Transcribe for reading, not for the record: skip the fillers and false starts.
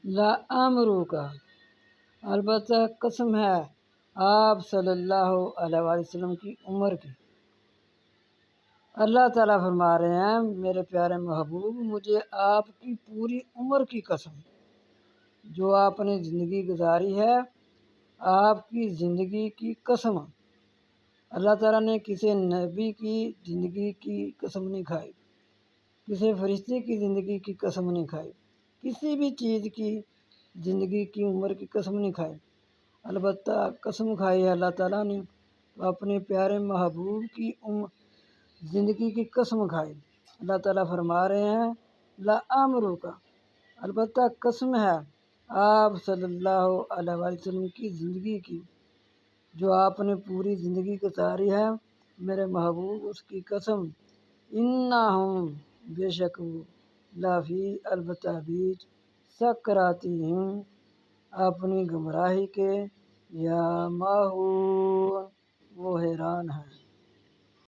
لا امرو کا، البتہ قسم ہے آپ صلی اللہ علیہ وآلہ وسلم کی عمر کی۔ اللہ تعالیٰ فرما رہے ہیں میرے پیارے محبوب مجھے آپ کی پوری عمر کی قسم، جو آپ نے زندگی گزاری ہے آپ کی زندگی کی قسم۔ اللہ تعالیٰ نے کسی نبی کی زندگی کی قسم نہیں کھائی، کسی فرشتے کی زندگی کی قسم نہیں کھائی، کسی بھی چیز کی زندگی کی عمر کی قسم نہیں کھائی، البتہ قسم کھائی ہے اللہ تعالیٰ نے تو اپنے پیارے محبوب کی زندگی کی قسم کھائی۔ اللہ تعالیٰ فرما رہے ہیں لا امرو کا، البتہ قسم ہے آپ صلی اللہ علیہ وآلہ وسلم کی زندگی کی، جو آپ نے پوری زندگی گزاری ہے میرے محبوب اس کی قسم۔ انہم بے شک وہ لافی البتہ بیچ سکراتہم اپنی گمراہی کے، یا ماہون وہ حیران ہیں۔